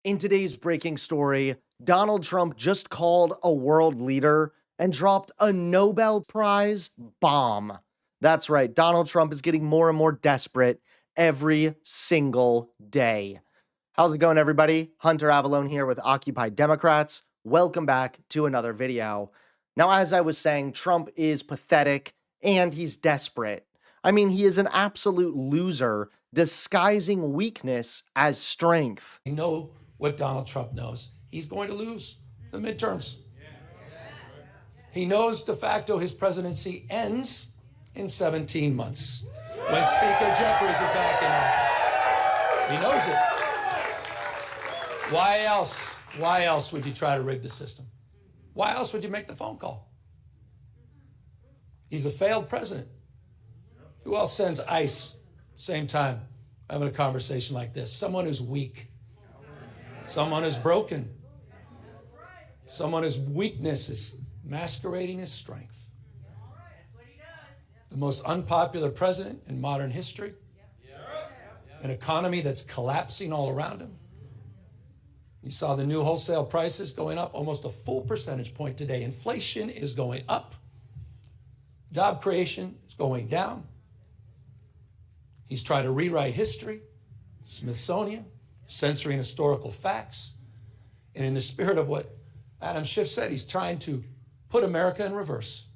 In today's breaking story, Donald Trump just called a world leader and dropped a Nobel Prize bomb. That's right, Donald Trump is getting more and more desperate every single day. How's it going, everybody? Hunter Avalone here with Occupy Democrats. Welcome back to another video. Now, as I was saying, Trump is pathetic and he's desperate. I mean, he is an absolute loser disguising weakness as strength. We know what Donald Trump knows. He's going to lose the midterms. He knows de facto his presidency ends in 17 months when Speaker Jeffries is back in office. He knows it. Why else? Why else would you try to rig the system? Why else would you make the phone call? He's a failed president. Who else sends ICE same time having a conversation like this? Someone who's weak. Someone who's broken. Someone whose weakness is masquerading as strength. The most unpopular president in modern history. An economy that's collapsing all around him. You saw the new wholesale prices going up almost a full percentage point today. Inflation is going up. Job creation is going down. He's tried to rewrite history, Smithsonian, censoring historical facts. And in the spirit of what Adam Schiff said, he's trying to put America in reverse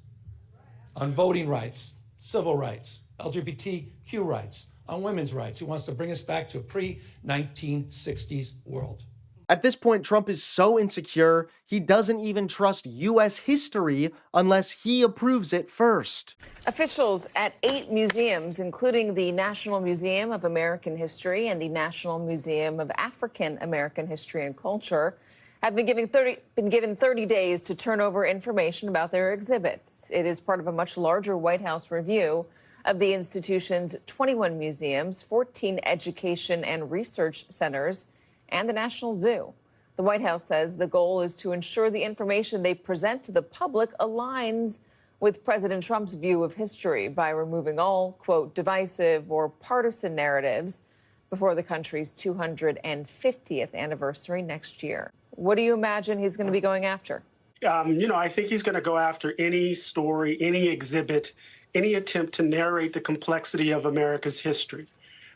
on voting rights, civil rights, LGBTQ rights, on women's rights. He wants to bring us back to a pre-1960s world. At this point, Trump is so insecure, he doesn't even trust U.S. history unless he approves it first. Officials at 8 museums, including the National Museum of American History and the National Museum of African American History and Culture, have been given 30 days to turn over information about their exhibits. It is part of a much larger White House review of the institution's 21 museums, 14 education and research centers, and the National Zoo. The White House says the goal is to ensure the information they present to the public aligns with President Trump's view of history by removing all, quote, divisive or partisan narratives before the country's 250th anniversary next year. What do you imagine he's going to be going after? I think he's going to go after any story, any exhibit, any attempt to narrate the complexity of America's history.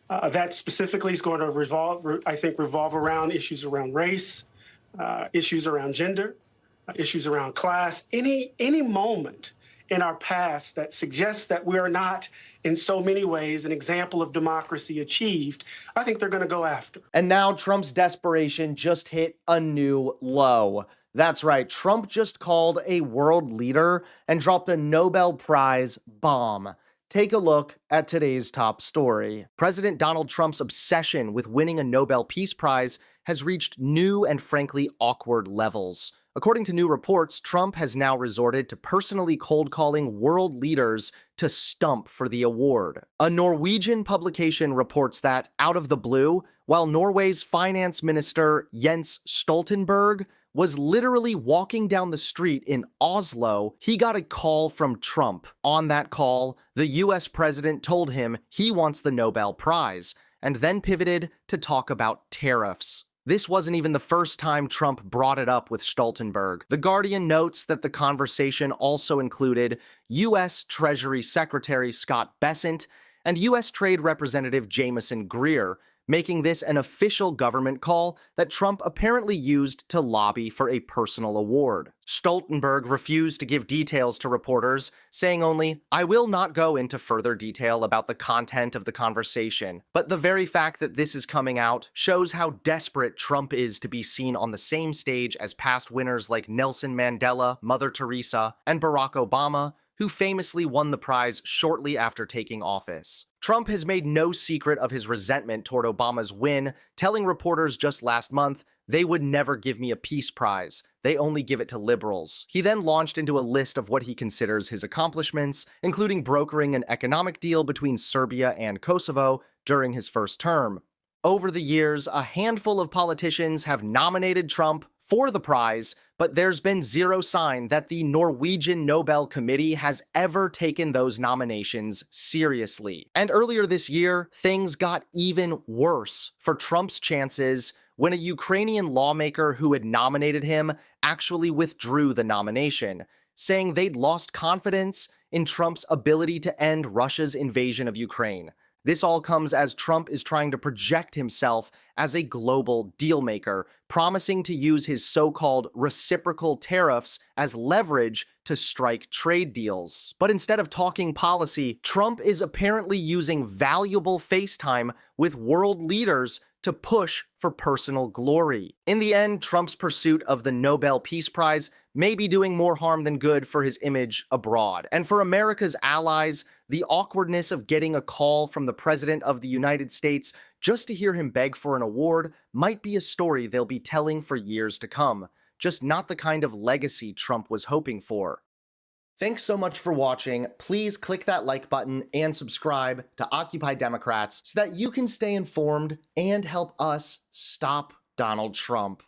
That specifically is going to revolve around issues around race, issues around gender, issues around class, any moment in our past that suggests that we are not, in so many ways, an example of democracy achieved. I think they're going to go after. And now Trump's desperation just hit a new low. That's right, Trump just called a world leader and dropped a Nobel Prize bomb. Take a look at today's top story. President Donald Trump's obsession with winning a Nobel Peace Prize has reached new and frankly awkward levels. According to new reports, Trump has now resorted to personally cold calling world leaders to stump for the award. A Norwegian publication reports that, out of the blue, while Norway's finance minister Jens Stoltenberg was literally walking down the street in Oslo, he got a call from Trump. On that call, the US president told him he wants the Nobel Prize, and then pivoted to talk about tariffs. This wasn't even the first time Trump brought it up with Stoltenberg. The Guardian notes that the conversation also included US Treasury Secretary Scott Bessent and US Trade Representative Jamieson Greer, making this an official government call that Trump apparently used to lobby for a personal award. Stoltenberg refused to give details to reporters, saying only, "I will not go into further detail about the content of the conversation." But the very fact that this is coming out shows how desperate Trump is to be seen on the same stage as past winners like Nelson Mandela, Mother Teresa, and Barack Obama, who famously won the prize shortly after taking office. Trump has made no secret of his resentment toward Obama's win, telling reporters just last month, "They would never give me a peace prize. They only give it to liberals." He then launched into a list of what he considers his accomplishments, including brokering an economic deal between Serbia and Kosovo during his first term. Over the years, a handful of politicians have nominated Trump for the prize, but there's been zero sign that the Norwegian Nobel Committee has ever taken those nominations seriously. And earlier this year, things got even worse for Trump's chances when a Ukrainian lawmaker who had nominated him actually withdrew the nomination, saying they'd lost confidence in Trump's ability to end Russia's invasion of Ukraine. This all comes as Trump is trying to project himself as a global dealmaker, promising to use his so-called reciprocal tariffs as leverage to strike trade deals. But instead of talking policy, Trump is apparently using valuable FaceTime with world leaders to push for personal glory. In the end, Trump's pursuit of the Nobel Peace Prize may be doing more harm than good for his image abroad. And for America's allies, the awkwardness of getting a call from the President of the United States just to hear him beg for an award might be a story they'll be telling for years to come, just not the kind of legacy Trump was hoping for. Thanks so much for watching. Please click that like button and subscribe to Occupy Democrats so that you can stay informed and help us stop Donald Trump.